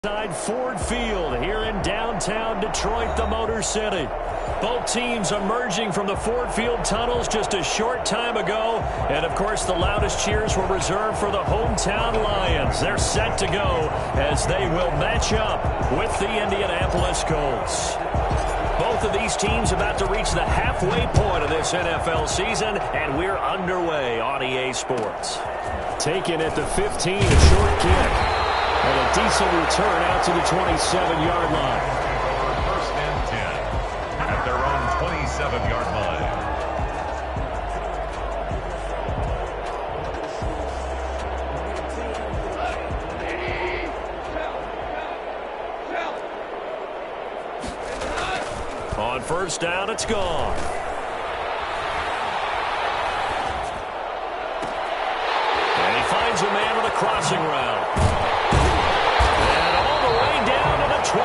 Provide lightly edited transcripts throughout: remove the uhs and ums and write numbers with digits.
Inside Ford Field here in downtown Detroit, the Motor City. Both teams emerging from the Ford Field tunnels just a short time ago. And, of course, the loudest cheers were reserved for the hometown Lions. They're set to go as they will match up with the Indianapolis Colts. Both of these teams about to reach the halfway point of this NFL season, and we're underway on EA Sports. Taken at the 15, a short kick. And a decent return out to the 27-yard line. First and 10 at their own 27-yard line. On first down, it's gone. And he finds a man on the crossing route. 29.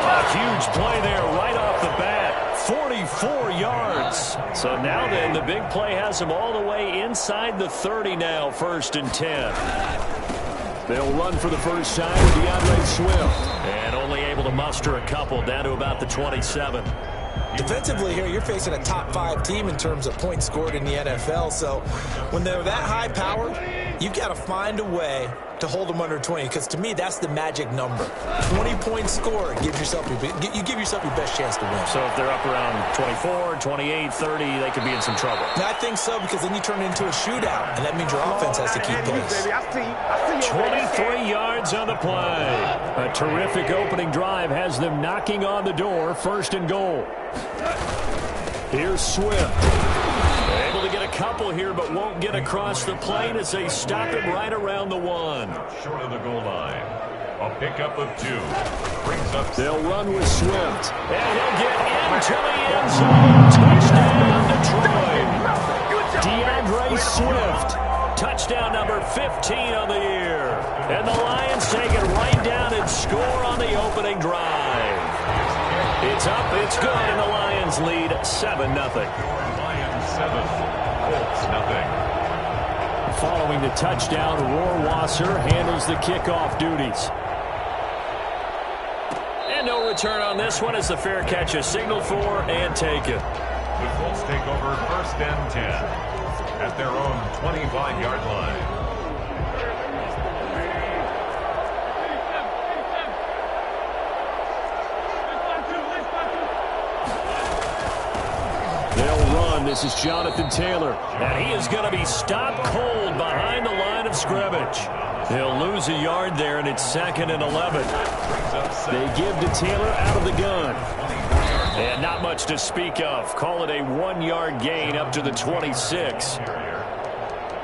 A huge play there right off the bat. 44 yards. So now then, the big play has him all the way inside the 30 now, first and 10. They'll run for the first time with DeAndre Swift. And only able to muster a couple down to about the 27. Defensively here, you're facing a top-5 team in terms of points scored in the NFL. So when they're that high-powered, you've got to find a way to hold them under 20, because to me that's the magic number. 20 points scored, you give yourself your best chance to win. So if they're up around 24, 28, 30, they could be in some trouble. I think so, because then you turn it into a shootout, and that means your offense has to keep pace. 23 yards on the play. A terrific opening drive has them knocking on the door, first and goal. Here's Swift. Able to get a couple here, but won't get across the plane as they stop him right around the 1. Short of the goal line. A pickup of 2. Brings up. They'll run with Swift. And he'll get into the end zone. Touchdown, Detroit. DeAndre Swift. Touchdown number 15 on the year. And the Lions take it right down and score on the opening drive. It's up, it's good, and the Lions lead 7-0. Lions 7, Colts nothing. Following the touchdown, Rohrwasser handles the kickoff duties. And no return on this one as the fair catch is signaled for and taken. The Colts take over first and 10 at their own 25-yard line. This is Jonathan Taylor, and he is going to be stopped cold behind the line of scrimmage. He'll lose a yard there, and it's 2nd and 11. They give to Taylor out of the gun. And not much to speak of. Call it a 1-yard gain up to the 26.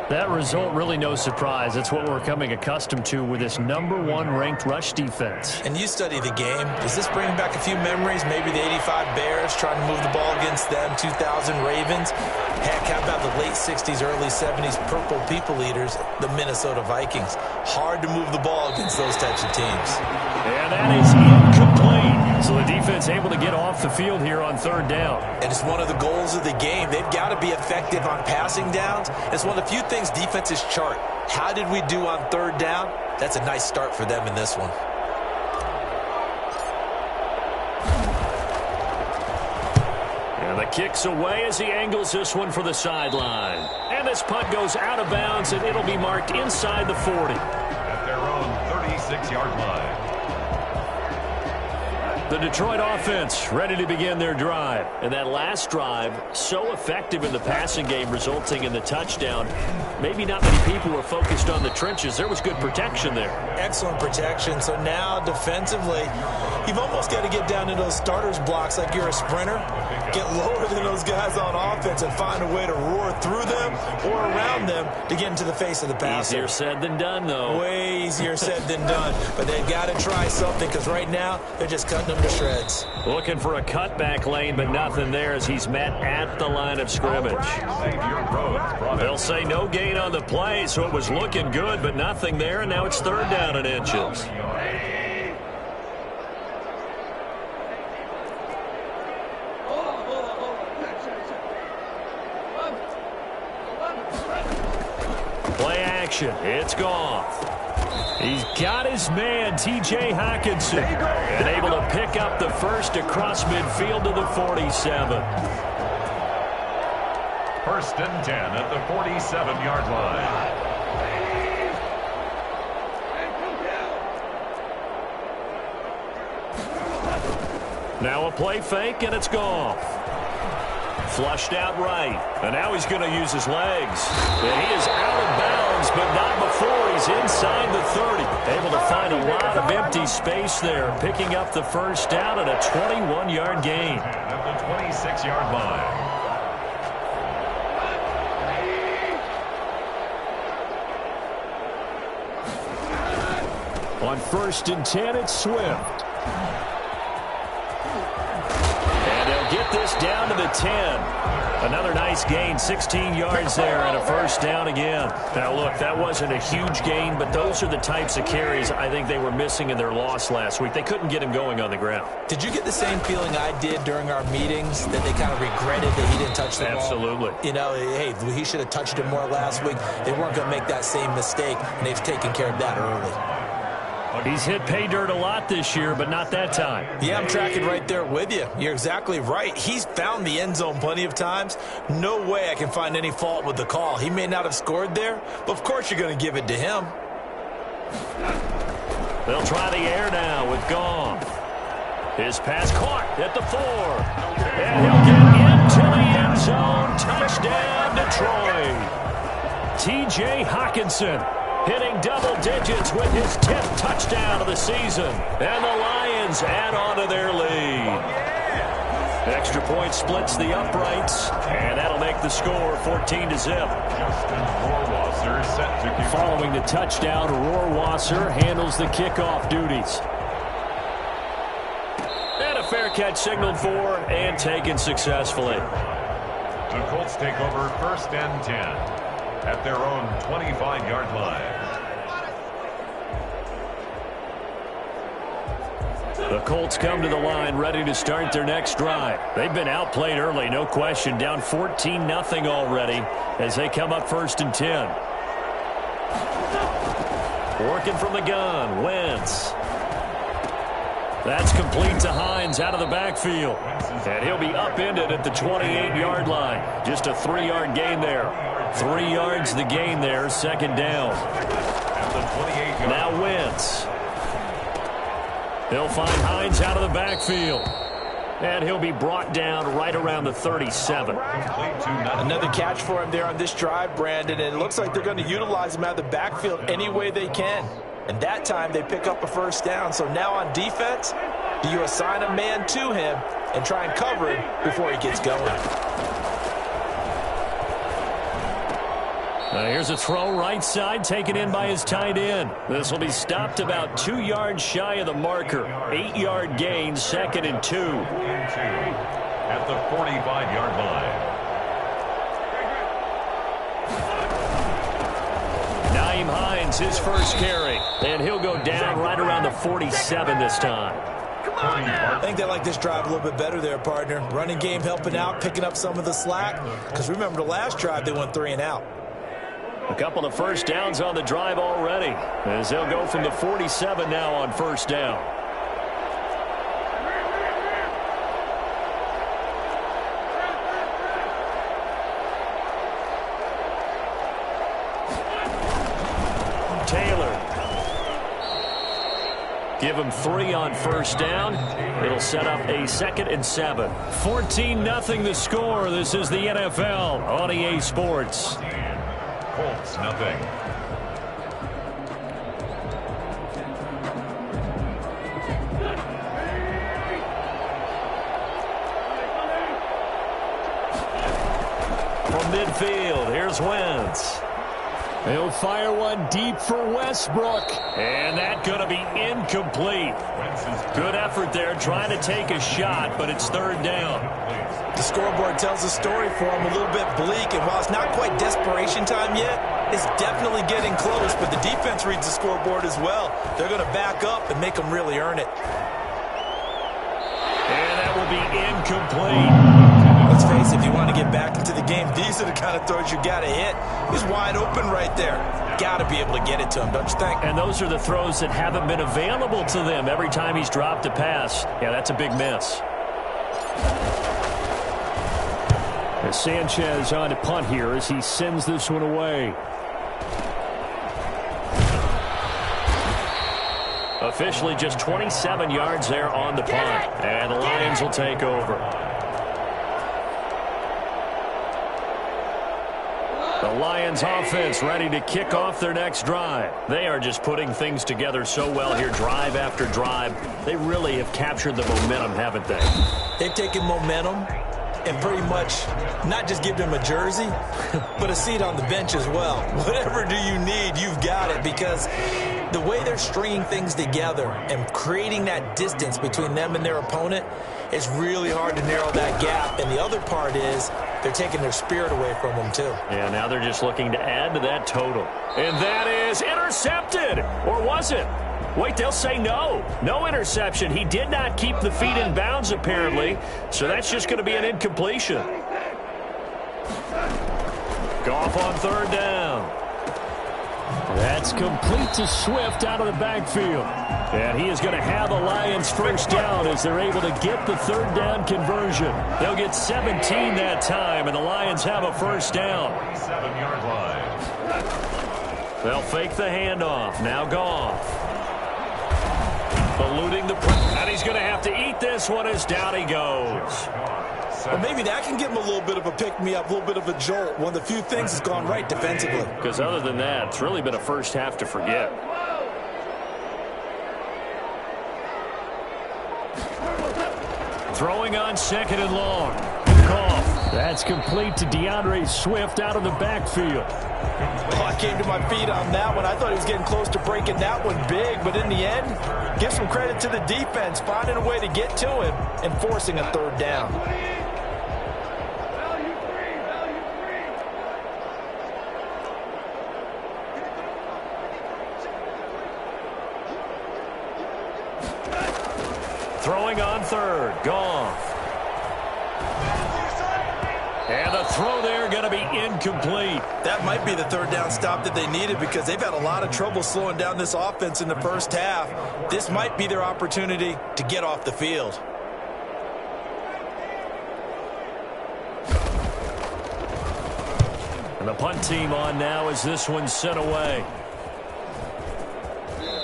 That result, really no surprise. That's what we're becoming accustomed to with this #1 ranked rush defense. And you study the game. Does this bring back a few memories? Maybe the 85 Bears trying to move the ball against them, 2000 Ravens. Heck, how about the late 60s, early 70s Purple People Eaters, the Minnesota Vikings? Hard to move the ball against those types of teams. And that is incomplete. So the defense able to get off the field here on 3rd down. And it's one of the goals of the game. They've got to be effective on passing downs. It's one of the few things defenses chart. How did we do on 3rd down? That's a nice start for them in this one. And the kick's away as he angles this one for the sideline. And this punt goes out of bounds, and it'll be marked inside the 40. At their own 36-yard line. The Detroit offense ready to begin their drive. And that last drive, so effective in the passing game, resulting in the touchdown. Maybe not many people were focused on the trenches. There was good protection there. Excellent protection. So now defensively, you've almost got to get down to those starters blocks like you're a sprinter. Get lower than those guys on offense and find a way to roar through them or around them to get into the face of the passer. Easier said than done, though. Way easier said than done. But they've got to try something, because right now they're just cutting them to shreds. Looking for a cutback lane, but nothing there as he's met at the line of scrimmage. They'll say no gain on the play, so it was looking good, but nothing there, and now it's 3rd down and inches. Play action. It's Goff. He's got his man, T.J. Hockenson, and able to pick up the first across midfield to the 47. First and 10 at the 47-yard line. Now a play fake, and it's gone. Flushed out right. And now he's going to use his legs. And he is out of bounds, but not before he's inside the 30. Able to find a lot of empty space there, picking up the first down at a 21-yard gain. At the 26-yard line. On first and 10, it's Swift. Get this down to the 10. Another nice gain, 16 yards there, and a first down again. Now, look, that wasn't a huge gain, but those are the types of carries I think they were missing in their loss last week. They couldn't get him going on the ground. Did you get the same feeling I did during our meetings, that they kind of regretted that he didn't touch the ball? Absolutely. You know, hey, he should have touched it more last week. They weren't going to make that same mistake, and they've taken care of that early. He's hit pay dirt a lot this year, but not that time. Yeah, I'm tracking right there with you. You're exactly right. He's found the end zone plenty of times. No way I can find any fault with the call. He may not have scored there, but of course you're going to give it to him. They'll try the air now with Goff. His pass caught at the 4. And he'll get into the end zone. Touchdown, Detroit. T.J. Hockenson hitting double digits with his 10th touchdown of the season. And the Lions add on to their lead. Extra point splits the uprights, and that'll make the score 14-0. Following the touchdown, Rohrwasser handles the kickoff duties. And a fair catch signaled for and taken successfully. The Colts take over first and 10 at their own 25-yard line. The Colts come to the line ready to start their next drive. They've been outplayed early, no question. Down 14-0 already as they come up first and 10. Working from the gun, Wentz. That's complete to Hines out of the backfield. And he'll be upended at the 28-yard line. Just a 3-yard gain there. 3 yards the gain there, second down. Now Wentz. He'll find Hines out of the backfield. And he'll be brought down right around the 37. Another catch for him there on this drive, Brandon. And it looks like they're going to utilize him out of the backfield any way they can. And that time they pick up a first down. So now on defense, do you assign a man to him and try and cover him before he gets going? Here's a throw right side taken in by his tight end. This will be stopped about 2 yards shy of the marker. 8-yard gain, second and 2. At the 45-yard line. Nyheim Hines, his first carry. And he'll go down right around the 47 this time. I think they like this drive a little bit better there, partner. Running game helping out, picking up some of the slack. Because remember, the last drive they went 3 and out. A couple of first downs on the drive already, as they'll go from the 47 now on first down. Taylor. Give him 3 on first down. It'll set up a 2nd and 7. 14-0 the score. This is the NFL on EA Sports. Colts, nothing. From midfield, here's Wentz. He'll fire one deep for Westbrook. And that's going to be incomplete. Good effort there trying to take a shot, but it's third down. The scoreboard tells a story for him, a little bit bleak, and while it's not quite desperation time yet, it's definitely getting close, but the defense reads the scoreboard as well. They're going to back up and make them really earn it. And that will be incomplete. Let's face it, if you want to get back into the game, these are the kind of throws you got to hit. He's wide open right there. got to be able to get it to him, don't you think? And those are the throws that haven't been available to them every time he's dropped a pass. Yeah, that's a big miss. As Sanchez on to punt here as he sends this one away. Officially just 27 yards there on the punt. And the Lions will take over. The Lions offense ready to kick off their next drive. They are just putting things together so well here, drive after drive. They really have captured the momentum, haven't they? They've taken momentum and pretty much not just give them a jersey, but a seat on the bench as well. Whatever do you need, you've got it, because the way they're stringing things together and creating that distance between them and their opponent is really hard to narrow that gap. And the other part is they're taking their spirit away from them, too. Yeah, now they're just looking to add to that total. And that is intercepted. Or was it? Wait, they'll say no. No interception. He did not keep the feet in bounds, apparently. So that's just going to be an incompletion. Goff on third down. That's complete to Swift out of the backfield. And he is going to have a Lions first down as they're able to get the third down conversion. They'll get 17 that time, and the Lions have a first down. 7-yard line. They'll fake the handoff. Now Goff. Eluding the pressure. And he's going to have to eat this one as down he goes. Well, maybe that can give him a little bit of a pick-me-up, a little bit of a jolt. One of the few things that's gone right defensively. Because other than that, it's really been a first half to forget. Throwing on second and long. Goff. That's complete to DeAndre Swift out of the backfield. Oh, I came to my feet on that one. I thought he was getting close to breaking that one big, but in the end, give some credit to the defense, finding a way to get to him and forcing a third down. Throwing on third. Goff. And the throw there going to be incomplete. That might be the third down stop that they needed, because they've had a lot of trouble slowing down this offense in the first half. This might be their opportunity to get off the field. And the punt team on now as this one's sent away.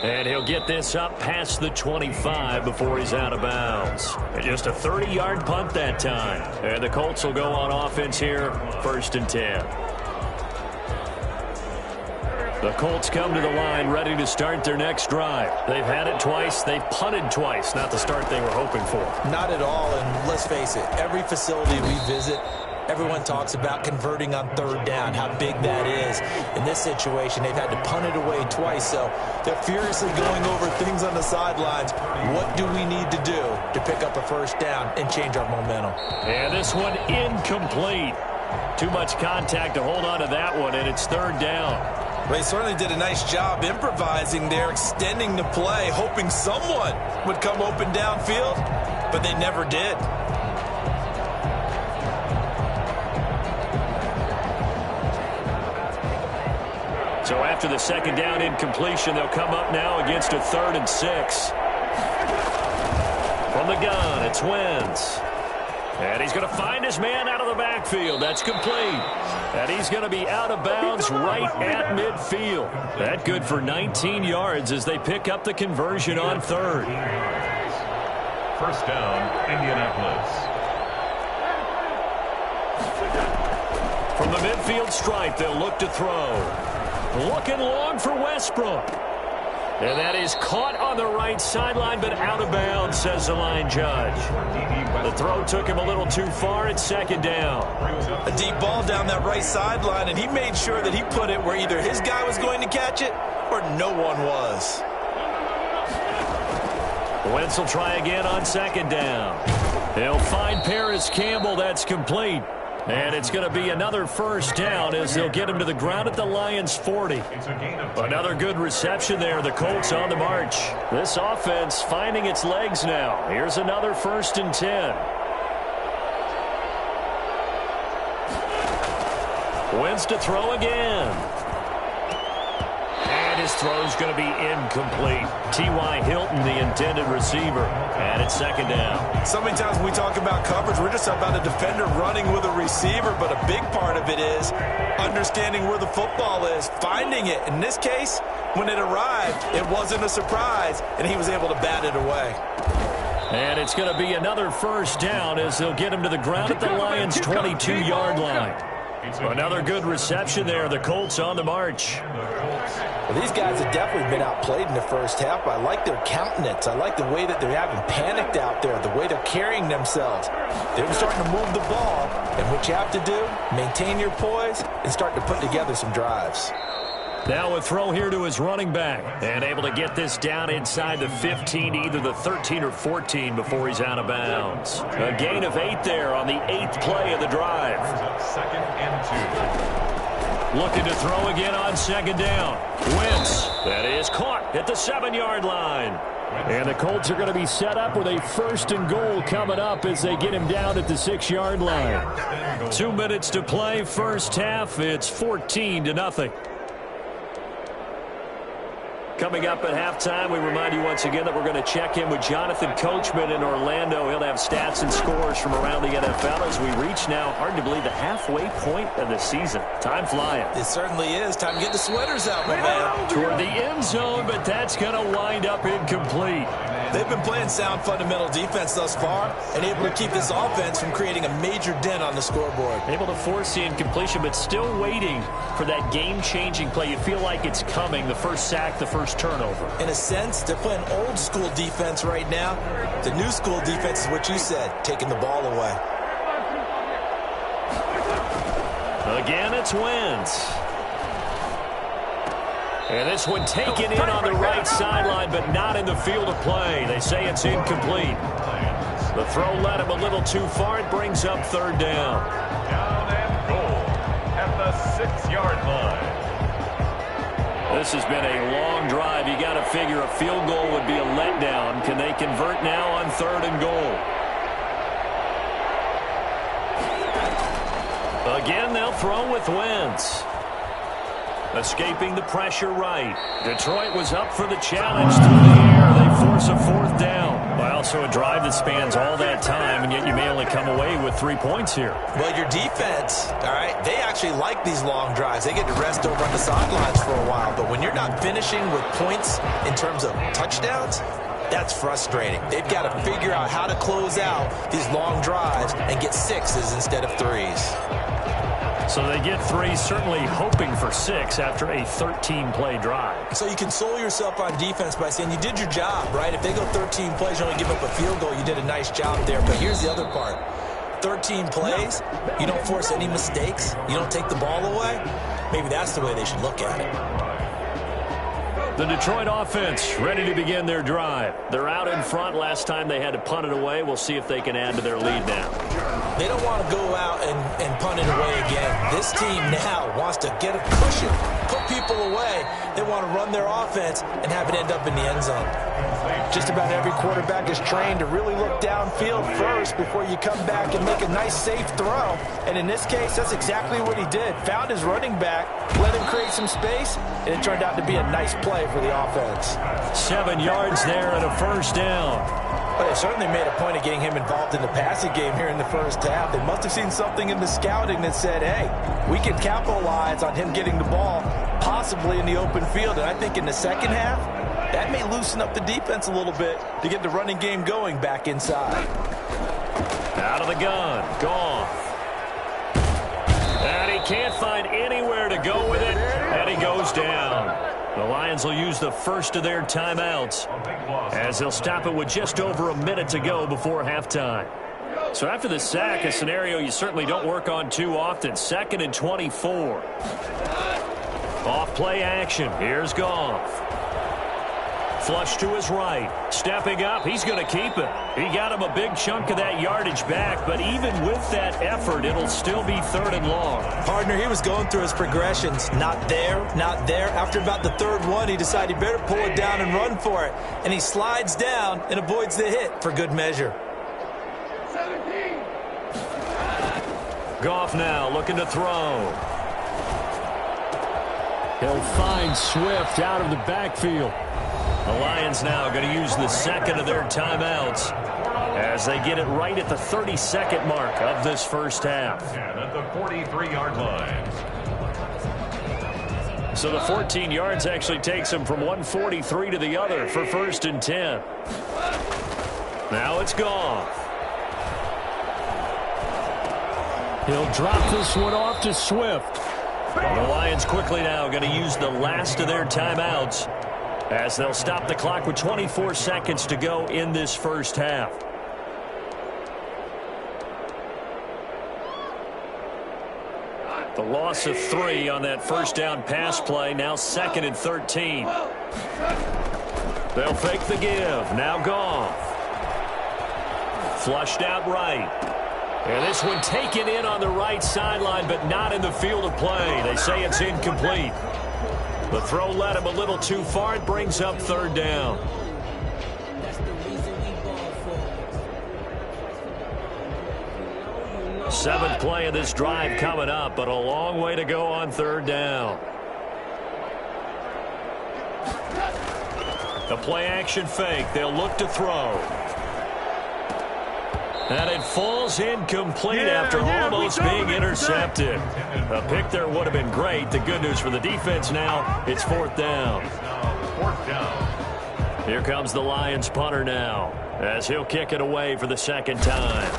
And he'll get this up past the 25 before he's out of bounds. And just a 30-yard punt that time. And the Colts will go on offense here, first and 10. The Colts come to the line ready to start their next drive. They've had it twice. They've punted twice. Not the start they were hoping for. Not at all, and let's face it, every facility we visit, everyone talks about converting on third down, how big that is. In this situation, they've had to punt it away twice, so they're furiously going over things on the sidelines. What do we need to do to pick up a first down and change our momentum? And this one incomplete. Too much contact to hold on to that one, and it's third down. They certainly did a nice job improvising there, extending the play, hoping someone would come open downfield, but they never did. So after the second down incompletion, they'll come up now against a 3rd and 6. From the gun, it's Wentz. And he's going to find his man out of the backfield. That's complete. And he's going to be out of bounds right at midfield. That good for 19 yards as they pick up the conversion on third. First down, Indianapolis. From the midfield stripe, they'll look to throw. Looking long for Westbrook. And that is caught on the right sideline, but out of bounds, says the line judge. The throw took him a little too far. It's second down. A deep ball down that right sideline, and he made sure that he put it where either his guy was going to catch it or no one was. Wentz will try again on second down. He'll find Paris Campbell. That's complete. And it's going to be another first down as they'll get him to the ground at the Lions' 40. Another good reception there. The Colts on the march. This offense finding its legs now. Here's another 1st and 10. Wentz to throw again. his throw's going to be incomplete. T.Y. Hilton, the intended receiver, and it's second down. So many times when we talk about coverage, we're just about a defender running with a receiver, but a big part of it is understanding where the football is, finding it. In this case, when it arrived, it wasn't a surprise, and he was able to bat it away. And it's going to be another first down as they'll get him to the ground at the Lions' 22-yard line. Another good reception there. The Colts on the march. Well, these guys have definitely been outplayed in the first half. I like their countenance. I like the way that they're having panicked out there, the way they're carrying themselves. They're starting to move the ball, and what you have to do, maintain your poise and start to put together some drives. Now a throw here to his running back, and able to get this down inside the 15, either the 13 or 14 before he's out of bounds. A gain of 8 there on the 8th play of the drive. Second and 2. Looking to throw again on second down. Wentz, that is caught at the 7-yard line. And the Colts are going to be set up with a 1st and goal coming up as they get him down at the 6-yard line. 2 minutes to play, first half. It's 14-0. Coming up at halftime, we remind you once again that we're going to check in with Jonathan Coachman in Orlando. He'll have stats and scores from around the NFL as we reach now, hard to believe, the halfway point of the season. Time flying. It certainly is. Time to get the sweaters out, my man. Toward the end zone, but that's going to wind up incomplete. They've been playing sound fundamental defense thus far and able to keep this offense from creating a major dent on the scoreboard. Able to force the incompletion, but still waiting for that game-changing play. You feel like it's coming, the first sack, the first turnover. In a sense, they're playing old school defense right now. The new school defense is what you said, taking the ball away. Again, it's Wentz. And this one taken in on the right sideline, but not in the field of play. They say it's incomplete. The throw led him a little too far. It brings up 3rd down. Down and goal at the 6-yard line. This has been a long drive. You got to figure a field goal would be a letdown. Can they convert now on 3rd and goal? Again, they'll throw with Wentz. Escaping the pressure right. Detroit was up for the challenge through the air. They force a 4th down. Well, also a drive that spans all that time, and yet you may only come away with 3 points here. Well, your defense, all right, they actually like these long drives. They get to rest over on the sidelines for a while. But when you're not finishing with points in terms of touchdowns, that's frustrating. They've got to figure out how to close out these long drives and get 6s instead of 3s. So they get 3, certainly hoping for 6 after a 13-play drive. So you console yourself on defense by saying you did your job, right? If they go 13 plays, you only give up a field goal, you did a nice job there. But here's the other part. 13 plays, you don't force any mistakes, you don't take the ball away. Maybe that's the way they should look at it. The Detroit offense ready to begin their drive. They're out in front. Last time they had to punt it away. We'll see if they can add to their lead now. They don't want to go out and punt it away again. This team now wants to get a cushion, put people away. They want to run their offense and have it end up in the end zone. Just about every quarterback is trained to really look downfield first before you come back and make a nice, safe throw. And in this case, that's exactly what he did. Found his running back, let him create some space, and it turned out to be a nice play for the offense. 7 yards there and a 1st down. Well, they certainly made a point of getting him involved in the passing game here in the first half. They must have seen something in the scouting that said, hey, we can capitalize on him getting the ball, possibly in the open field. And I think in the second half, that may loosen up the defense a little bit to get the running game going back inside. Out of the gun, Goff. And he can't find anywhere to go with it, and he goes down. The Lions will use the first of their timeouts as they'll stop it with just over a minute to go before halftime. So after the sack, a scenario you certainly don't work on too often. 2nd and 24. Off play action. Here's Goff. Flush to his right. Stepping up. He's going to keep it. He got him a big chunk of that yardage back, but even with that effort, it'll still be 3rd and long. Partner, he was going through his progressions. Not there, not there. After about the 3rd one, he decided he better pull it down and run for it. And he slides down and avoids the hit for good measure. Goff now looking to throw. He'll find Swift out of the backfield. The Lions now going to use the second of their timeouts as they get it right at the 30-second mark of this first half. And at the 43-yard line. So the 14 yards actually takes him from 143 to the other for 1st and 10. Now it's gone. He'll drop this one off to Swift. The Lions quickly now going to use the last of their timeouts as they'll stop the clock with 24 seconds to go in this first half. The loss of 3 on that first down pass play, now 2nd and 13. They'll fake the give, now Goff. Flushed out right. And this one taken in on the right sideline, but not in the field of play. They say it's incomplete. The throw led him a little too far. It brings up 3rd down. Seventh play of this drive coming up, but a long way to go on 3rd down. The play action fake. They'll look to throw. And it falls incomplete after almost being intercepted. A pick there would have been great. The good news for the defense now, it's 4th down. 4th down. Here comes the Lions punter now as he'll kick it away for the 2nd time.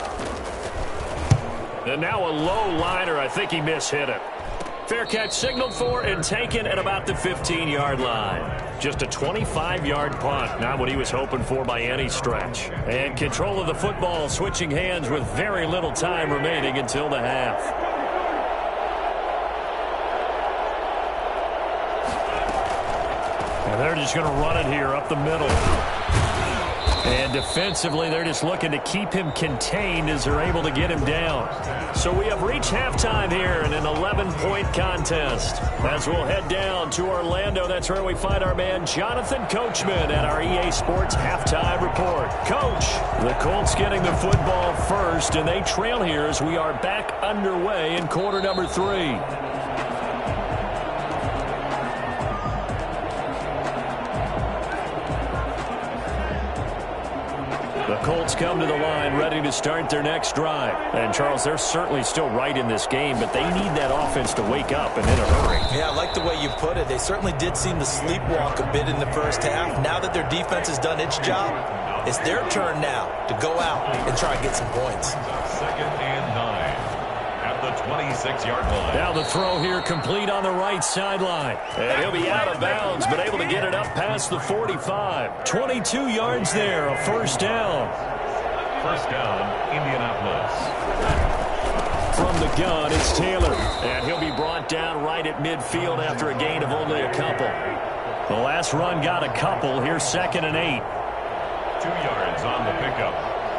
And now a low liner. I think he mishit it. Fair catch signaled for and taken at about the 15-yard line. Just a 25-yard punt. Not what he was hoping for by any stretch. And control of the football switching hands with very little time remaining until the half. And they're just going to run it here up the middle. And defensively, they're just looking to keep him contained as they're able to get him down. So we have reached halftime here in an 11-point contest. As we'll head down to Orlando, that's where we find our man Jonathan Coachman at our EA Sports Halftime Report. Coach, the Colts getting the football first, and they trail here as we are back underway in quarter number 3. The Colts come to the line ready to start their next drive. And, Charles, they're certainly still right in this game, but they need that offense to wake up and in a hurry. Yeah, I like the way you put it. They certainly did seem to sleepwalk a bit in the first half. Now that their defense has done its job, it's their turn now to go out and try and get some points. 2nd and 9 at the 26-yard line. Now the throw here complete on the right sideline. And he'll be out of bounds, but able to get it up past the 45. 22 yards there, a 1st down. 1st down, Indianapolis. From the gun, it's Taylor. And he'll be brought down right at midfield after a gain of only a couple. The last run got a couple. Here's 2nd and 8. 2 yards on the pickup.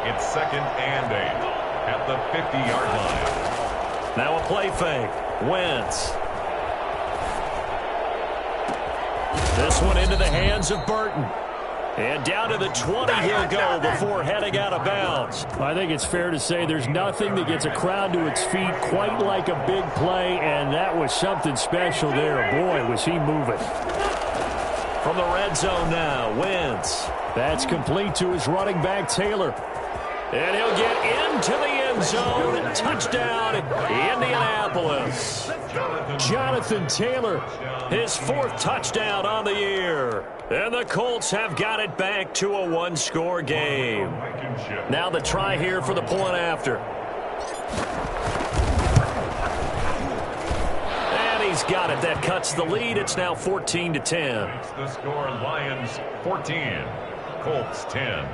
It's 2nd and 8 at the 50-yard line. Now a play fake. Wentz. This one into the hands of Burton. And down to the 20 he'll go before heading out of bounds. I think it's fair to say there's nothing that gets a crowd to its feet quite like a big play, and that was something special there. Boy, was he moving. From the red zone now, Wentz. That's complete to his running back, Taylor. And he'll get into the end zone. Touchdown, Indianapolis. Jonathan Taylor, his 4th touchdown on the year. And the Colts have got it back to a 1-score game. Now the try here for the point after. And he's got it. That cuts the lead. It's now 14-10. It's the score, Lions 14, Colts 10.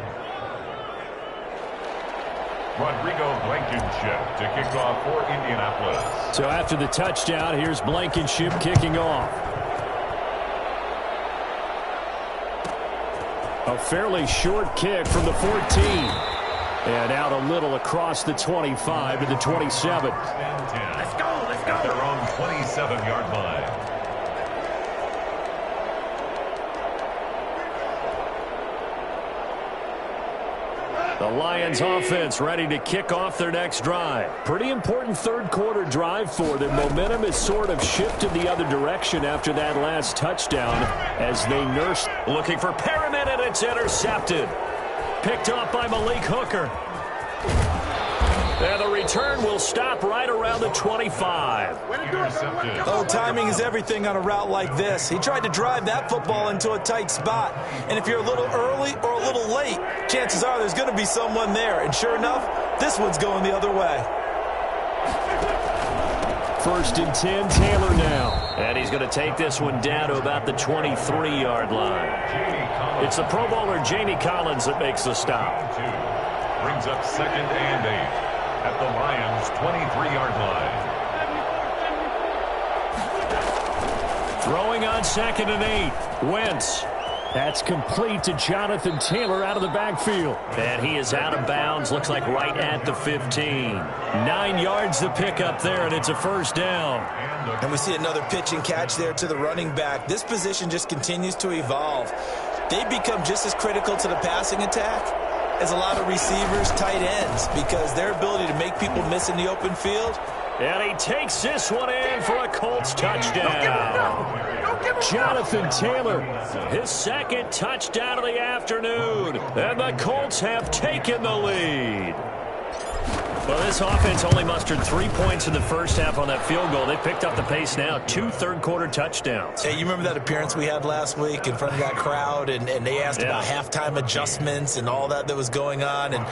Rodrigo Blankenship to kick off for Indianapolis. So after the touchdown, here's Blankenship kicking off. A fairly short kick from the 14. And out a little across the 25 to the 27. Let's go, let's go. At their own 27-yard line. The Lions offense ready to kick off their next drive. Pretty important third quarter drive for them. Momentum has sort of shifted the other direction after that last touchdown as they nurse. Looking for Pyramid, and it's intercepted. Picked off by Malik Hooker. And the return will stop right around the 25. Oh, timing is everything on a route like this. He tried to drive that football into a tight spot. And if you're a little early or a little late, chances are there's going to be someone there. And sure enough, this one's going the other way. 1st and 10, Taylor now. And he's going to take this one down to about the 23-yard line. It's the Pro Bowler Jamie Collins that makes the stop. Brings up 2nd and 8 at the Lions' 23-yard line. Throwing on 2nd and 8. Wentz. That's complete to Jonathan Taylor out of the backfield. And he is out of bounds. Looks like right at the 15. 9 yards to pick up there, and it's a 1st down. And we see another pitch and catch there to the running back. This position just continues to evolve. They become just as critical to the passing attack as a lot of receivers, tight ends, because their ability to make people miss in the open field. And he takes this one in for a Colts touchdown. Jonathan Taylor, his 2nd touchdown of the afternoon. And the Colts have taken the lead. Well, this offense only mustered 3 points in the first half on that field goal. They picked up the pace now. 2 third-quarter touchdowns. Hey, you remember that appearance we had last week in front of that crowd, and they asked about halftime adjustments and all that was going on. And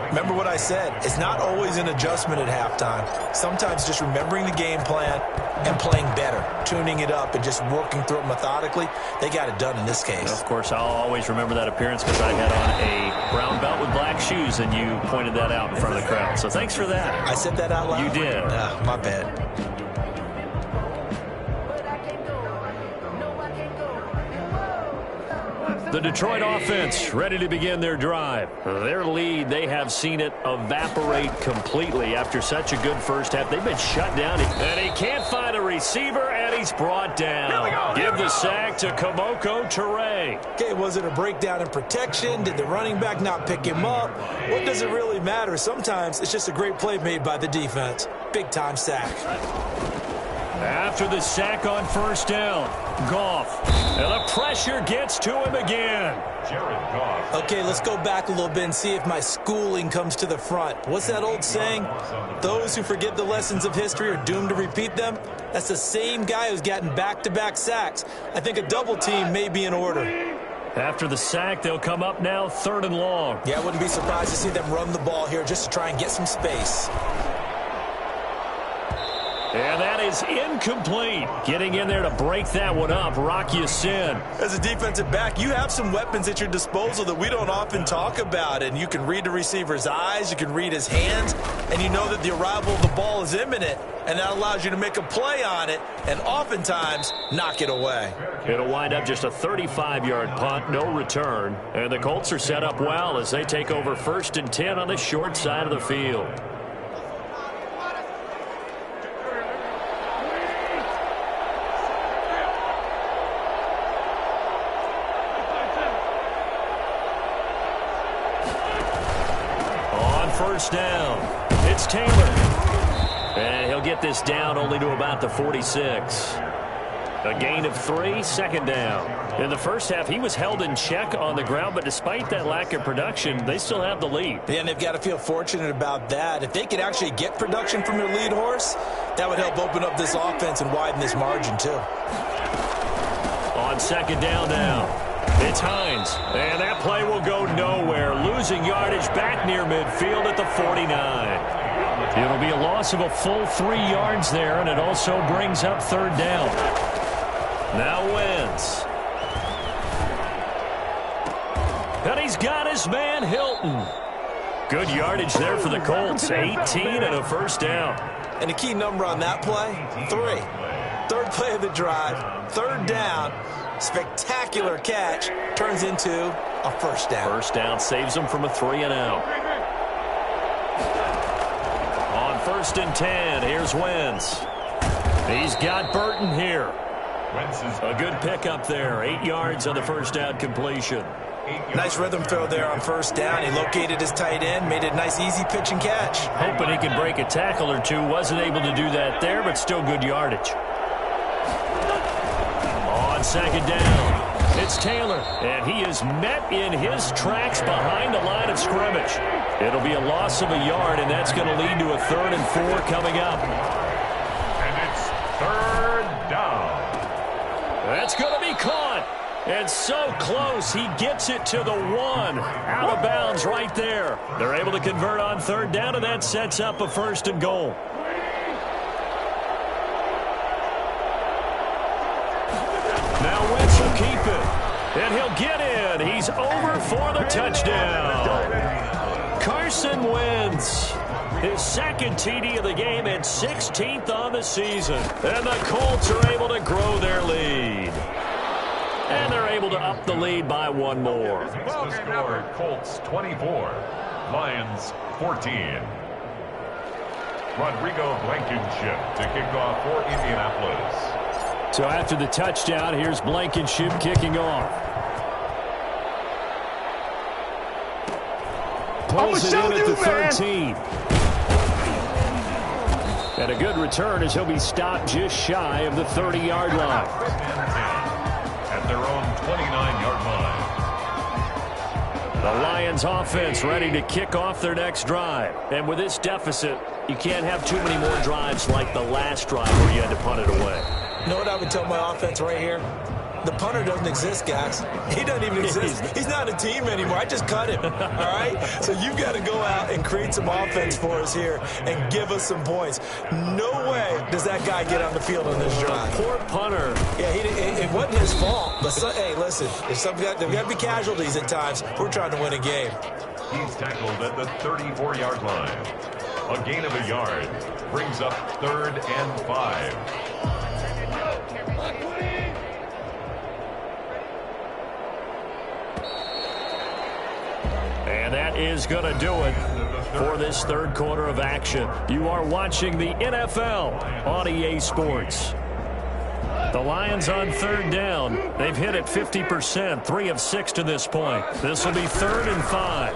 remember what I said. It's not always an adjustment at halftime. Sometimes just remembering the game plan and playing better, tuning it up and just working through it methodically. They got it done in this case. Of course, I'll always remember that appearance because I had on a brown belt with black shoes, and you pointed that out in front of the crowd. So thanks for that. I said that out loud? You did. My bad. The Detroit offense ready to begin their drive. Their lead, they have seen it evaporate completely after such a good first half. They've been shut down. And he can't find a receiver, and he's brought down. Give the sack to Kamoko Toure. Okay, was it a breakdown in protection? Did the running back not pick him up? What does it really matter? Sometimes it's just a great play made by the defense. Big-time sack. After the sack on 1st down, Goff. And the pressure gets to him again. Jared Goff. Okay, let's go back a little bit and see if my schooling comes to the front. What's that old saying? Those who forget the lessons of history are doomed to repeat them. That's the same guy who's gotten back-to-back sacks. I think a double team may be in order. After the sack, they'll come up now 3rd and long. Yeah, I wouldn't be surprised to see them run the ball here just to try and get some space. And that is incomplete. Getting in there to break that one up, Rock Ya-Sin. As a defensive back, you have some weapons at your disposal that we don't often talk about. And you can read the receiver's eyes, you can read his hands, and you know that the arrival of the ball is imminent. And that allows you to make a play on it and oftentimes knock it away. It'll wind up just a 35-yard punt, no return. And the Colts are set up well as they take over 1st and 10 on the short side of the field. On 1st down, it's Taylor. And he'll get this down only to about the 46. A gain of 3, 2nd down. In the first half, he was held in check on the ground, but despite that lack of production, they still have the lead. Yeah, and they've got to feel fortunate about that. If they could actually get production from their lead horse, that would help open up this offense and widen this margin, too. On 2nd down now. It's Hines, and that play will go nowhere. Losing yardage back near midfield at the 49. It'll be a loss of a full 3 yards there, and it also brings up 3rd down. Now Wentz. And he's got his man Hilton. Good yardage there for the Colts. 18 and a 1st down. And the key number on that play, 3. 3rd play of the drive, 3rd down. Spectacular catch turns into a 1st down. 1st down saves them from a 3 and out. On 1st and 10, here's Wentz. He's got Burton here. A good pickup there. 8 yards on the 1st down completion. Nice rhythm throw there on first down. He located his tight end, made it a nice easy pitch and catch. Hoping he could break a tackle or two. Wasn't able to do that there, but still good yardage. On second down, it's Taylor, and he is met in his tracks behind the line of scrimmage. It'll be a loss of a yard, and that's going to lead to a 3rd and 4 coming up. And it's 3rd down. That's going to be caught. And so close, he gets it to the 1. Out of bounds right there. They're able to convert on 3rd down, and that sets up a 1st and goal. Now Wentz will keep it. And he'll get in. He's over for the touchdown. Carson Wentz. His 2nd TD of the game and 16th on the season. And the Colts are able to grow their lead. And they're able to up the lead by 1 more. The score, Colts 24, Lions 14. Rodrigo Blankenship to kick off for Indianapolis. So after the touchdown, here's Blankenship kicking off. Pulls it in at the 13. And a good return as he'll be stopped just shy of the 30-yard line. At their own 29-yard line. The Lions offense ready to kick off their next drive. And with this deficit, you can't have too many more drives like the last drive where you had to punt it away. You know what I would tell my offense right here? The punter doesn't exist, guys. He doesn't even exist. He's not a team anymore. I just cut him, all right? So you've got to go out and create some offense for us here and give us some points. No way does that guy get on the field on this drive. Poor punter. Yeah, it wasn't his fault. But, hey, listen, there's got to be casualties at times. We're trying to win a game. He's tackled at the 34-yard line. A gain of a yard brings up 3rd and 5. And that is going to do it for this 3rd quarter of action. You are watching the NFL on EA Sports. The Lions on 3rd down. They've hit it 50%, 3 of 6 to this point. This will be 3rd and 5.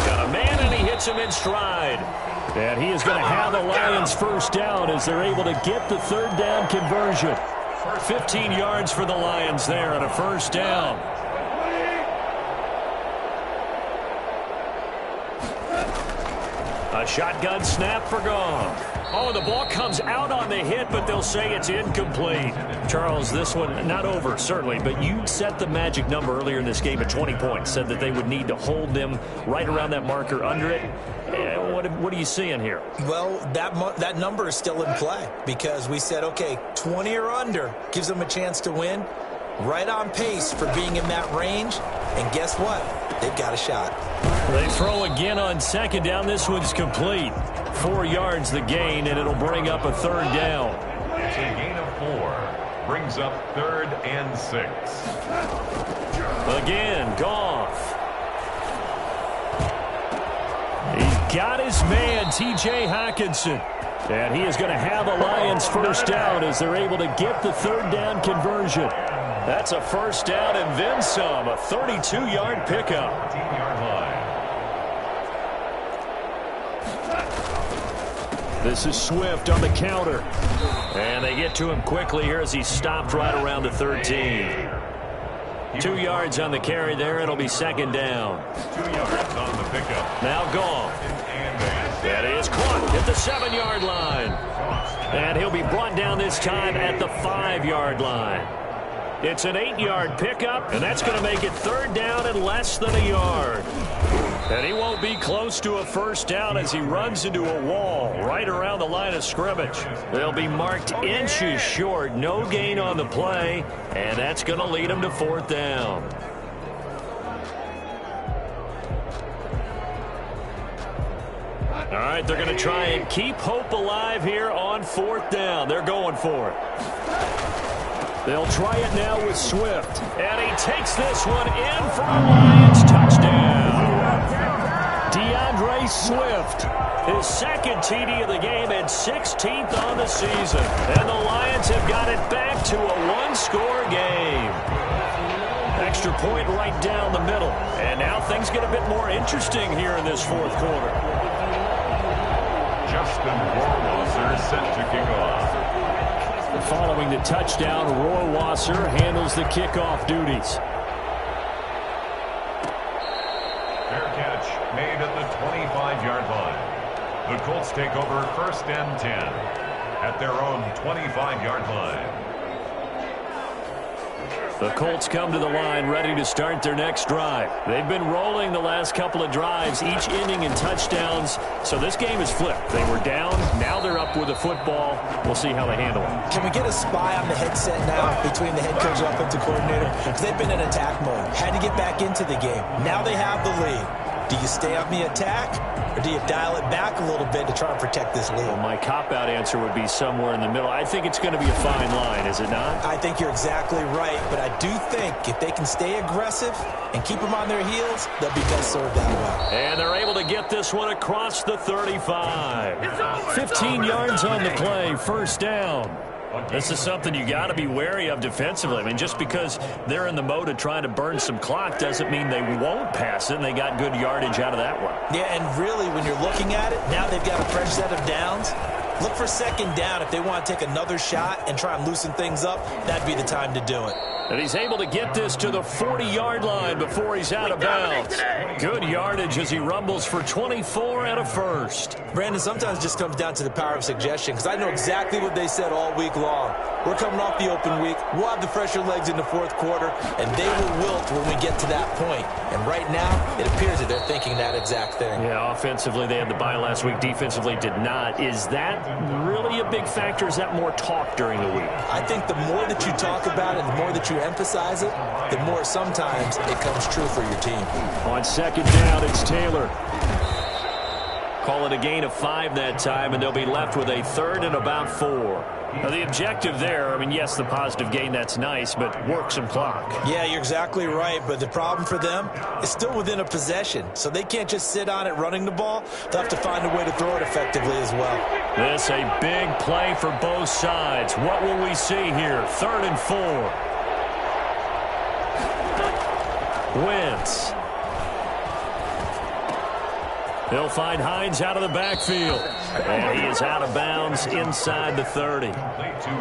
Got a man, and he hits him in stride. And he is going to have the Lions 1st down as they're able to get the 3rd down conversion. 15 yards for the Lions there on a 1st down. A shotgun snap for Goff. Oh, the ball comes out on the hit, but they'll say it's incomplete. Charles, this one not over, certainly, but you set the magic number earlier in this game at 20 points, said that they would need to hold them right around that marker under it. What are you seeing here? Well, that number is still in play because we said, okay, 20 or under gives them a chance to win. Right on pace for being in that range. And guess what? They've got a shot. They throw again on 2nd down. This one's complete. 4 yards the gain, and it'll bring up a 3rd down. It's a gain of 4. Brings up 3rd and 6. Again, Goff. He's got his man, T.J. Hockenson. And he is going to have the Lions 1st down as they're able to get the 3rd down conversion. That's a 1st down and then some, a 32-yard pickup. 15-yard line. This is Swift on the counter. And they get to him quickly here as he's stopped right around the 13. 2 yards on the carry there. It'll be 2nd down. 2 yards on the pickup. Now Goff. That is caught at the 7-yard line. And he'll be brought down this time at the 5-yard line. It's an 8-yard pickup, and that's going to make it 3rd down and less than a yard. And he won't be close to a 1st down as he runs into a wall right around the line of scrimmage. They'll be marked inches short, no gain on the play, and that's going to lead him to 4th down. All right, they're going to try and keep hope alive here on 4th down. They're going for it. They'll try it now with Swift. And he takes this one in for a Lions touchdown. DeAndre Swift. His second TD of the game and 16th on the season. And the Lions have got it back to a one-score game. Extra point right down the middle. And now things get a bit more interesting here in this fourth quarter. Justin Rohrwasser set to kick off. Following the touchdown, Rohrwasser handles the kickoff duties. Fair catch made at the 25-yard line. The Colts take over 1st and 10 at their own 25-yard line. The Colts come to the line ready to start their next drive. They've been rolling the last couple of drives, each inning in touchdowns. So this game is flipped. They were down. Now they're up with the football. We'll see how they handle it. Can we get a spy on the headset now between the head coach and offensive coordinator? Because they've been in attack mode. Had to get back into the game. Now they have the lead. Do you stay on the attack, or do you dial it back a little bit to try and protect this lead? Well, my cop-out answer would be somewhere in the middle. I think it's going to be a fine line, is it not? I think you're exactly right, but I do think if they can stay aggressive and keep them on their heels, they'll be best served that way. And they're able to get this one across the 35. 15 yards on the play, first down. This is something you got to be wary of defensively. I mean, just because they're in the mode of trying to burn some clock doesn't mean they won't pass it, and they got good yardage out of that one. Yeah, and really, when you're looking at it, now they've got a fresh set of downs. Look for second down. If they want to take another shot and try and loosen things up, that'd be the time to do it. And he's able to get this to the 40-yard line before he's out of bounds. Good yardage as he rumbles for 24 and a first. Brandon, sometimes it just comes down to the power of suggestion, because I know exactly what they said all week long. We're coming off the open week. We'll have the fresher legs in the fourth quarter, and they will wilt when we get to that point. And right now, it appears that they're thinking that exact thing. Yeah, offensively, they had the bye last week. Defensively, did not. Is that really a big factor? Is that more talk during the week? I think the more that you talk about it, the more that you emphasize it, the more sometimes it comes true for your team. On second down, it's Taylor. Call it a gain of 5 that time, and they'll be left with a 3rd and about 4. Now, the objective there, I mean, yes, the positive gain, that's nice, but work some clock. Yeah, you're exactly right, but the problem for them is still within a possession, so they can't just sit on it running the ball. They'll have to find a way to throw it effectively as well. This a big play for both sides. What will we see here? 3rd and 4. Wentz. They'll find Hines out of the backfield. And he is out of bounds inside the 30.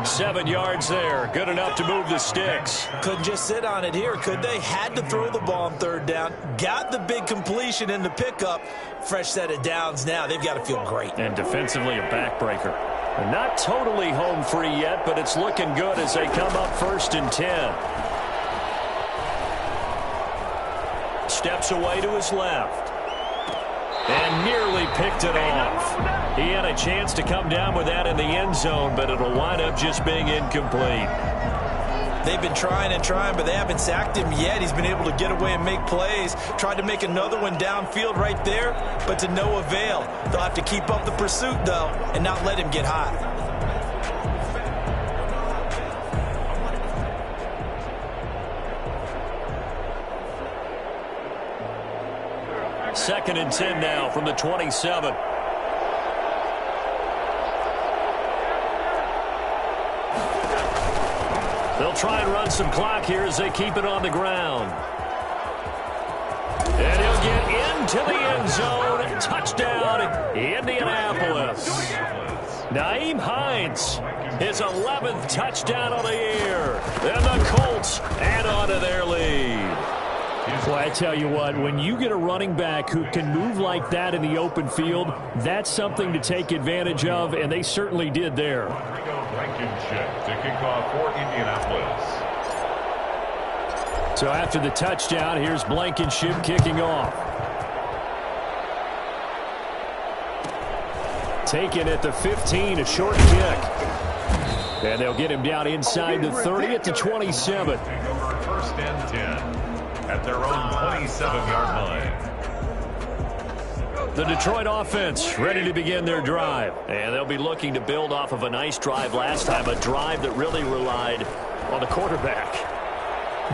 7 yards there. Good enough to move the sticks. Couldn't just sit on it here, could they? Had to throw the ball on 3rd down. Got the big completion in the pickup. Fresh set of downs now. They've got to feel great. And defensively a backbreaker. And not totally home free yet, but it's looking good as they come up 1st and 10. Steps away to his left. And nearly picked it off. He had a chance to come down with that in the end zone, but it'll wind up just being incomplete. They've been trying and trying, but they haven't sacked him yet. He's been able to get away and make plays. Tried to make another one downfield right there, but to no avail. They'll have to keep up the pursuit, though, and not let him get hot. Second and 10 now from the 27. They'll try and run some clock here as they keep it on the ground. And he'll get into the end zone. Touchdown, Indianapolis. Nyheim Hines, his 11th touchdown of the year. And the Colts add on to their lead. Well, I tell you what, when you get a running back who can move like that in the open field, that's something to take advantage of, and they certainly did there. Blankenship to kick off for Indianapolis. So after the touchdown, here's Blankenship kicking off. Taken at the 15, a short kick. And they'll get him down inside the 30 at the 27. Take over 1st and 10 at their own 27-yard line. The Detroit offense ready to begin their drive. And they'll be looking to build off of a nice drive last time, a drive that really relied on the quarterback.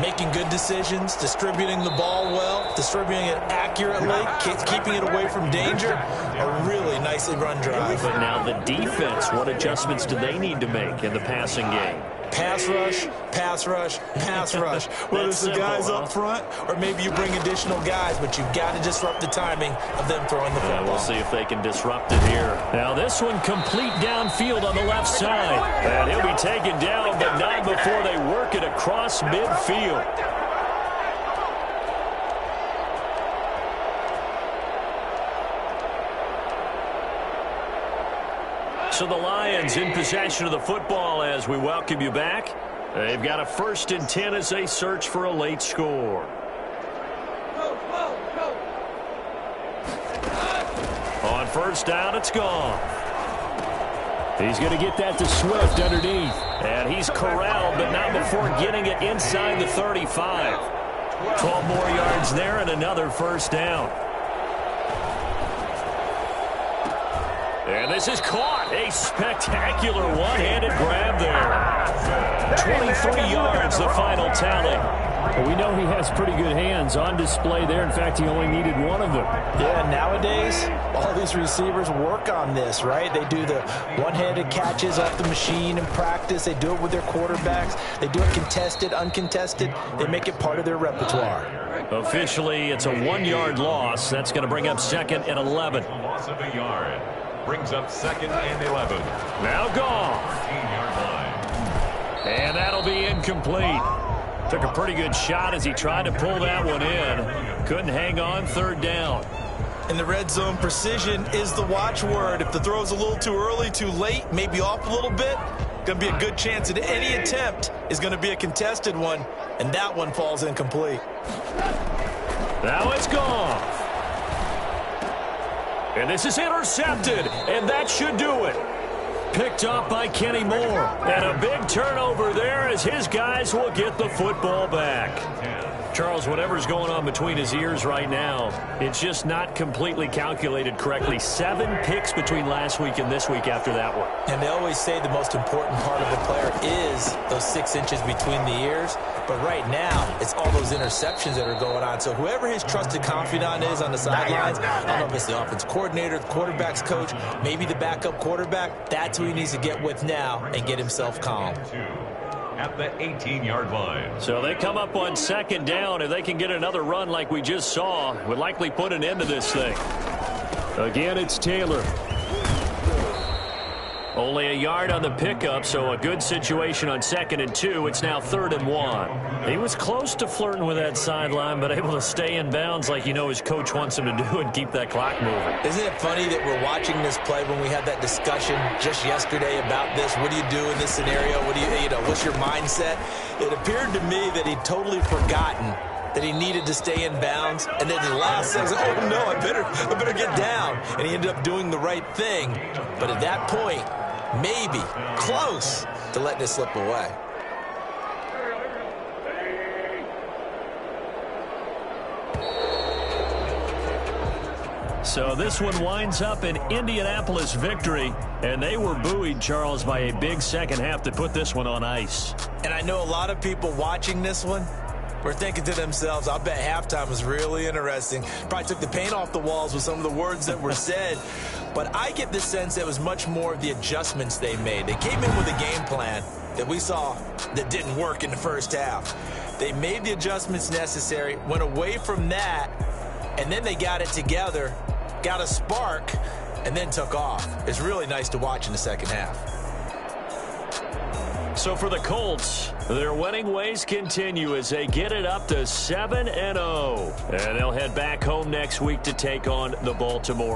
making good decisions, distributing the ball well, distributing it accurately, keeping it away from danger. A really nicely run drive. But now the defense, what adjustments do they need to make in the passing game? Pass rush, pass rush, pass rush. Whether it's the guys up front or maybe you bring additional guys, but you've got to disrupt the timing of them throwing the football. We'll see if they can disrupt it here. Now this one complete downfield on the left side. And he'll be taken down, but not before they work it across midfield. So the Lions in possession of the football as we welcome you back. They've got a 1st and 10 as they search for a late score. On 1st down, it's gone. He's going to get that to Swift underneath. And he's corralled, but not before getting it inside the 35. 12 more yards there and another 1st down. And this is caught. A spectacular one-handed grab there. 23 yards, the final tally. Well, we know he has pretty good hands on display there. In fact, he only needed one of them. Yeah, nowadays, all these receivers work on this, right? They do the one-handed catches off the machine in practice. They do it with their quarterbacks. They do it contested, uncontested. They make it part of their repertoire. Officially, it's a 1-yard loss. That's going to bring up 2nd and 11. Loss of a yard. Brings up 2nd and 11. Now gone. 13-yard line. And that'll be incomplete. Took a pretty good shot as he tried to pull that one in. Couldn't hang on. 3rd down. In the red zone, precision is the watchword. If the throw's a little too early, too late, maybe off a little bit, going to be a good chance that any attempt is going to be a contested one, and that one falls incomplete. Now it's gone. And this is intercepted, and that should do it. Picked up by Kenny Moore. And a big turnover there as his guys will get the football back. Charles, whatever's going on between his ears right now, it's just not completely calculated correctly. 7 picks between last week and this week after that one. And they always say the most important part of a player is those 6 inches between the ears. But right now, it's all those interceptions that are going on. So whoever his trusted confidant is on the sidelines, I don't know if it's the offense coordinator, the quarterback's coach, maybe the backup quarterback, that's who he needs to get with now and get himself calm. At the 18-yard line. So they come up on 2nd down. If they can get another run like we just saw, would likely put an end to this thing. Again, it's Taylor. Only a yard on the pickup, so a good situation on 2nd and 2. It's now 3rd and 1. He was close to flirting with that sideline, but able to stay in bounds like you know his coach wants him to do and keep that clock moving. Isn't it funny that we're watching this play when we had that discussion just yesterday about this? What do you do in this scenario? What do you know, what's your mindset? It appeared to me that he'd totally forgotten that he needed to stay in bounds, and then the last second, oh no, I better get down. And he ended up doing the right thing. But at that point, maybe close to letting it slip away. So this one winds up an Indianapolis victory, and they were buoyed, Charles, by a big second half to put this one on ice. And I know a lot of people watching this one were thinking to themselves, I'll bet halftime was really interesting. Probably took the paint off the walls with some of the words that were said. But I get the sense that it was much more of the adjustments they made. They came in with a game plan that we saw that didn't work in the first half. They made the adjustments necessary, went away from that, and then they got it together, got a spark, and then took off. It's really nice to watch in the second half. So for the Colts, their winning ways continue as they get it up to 7-0. And they'll head back home next week to take on the Baltimore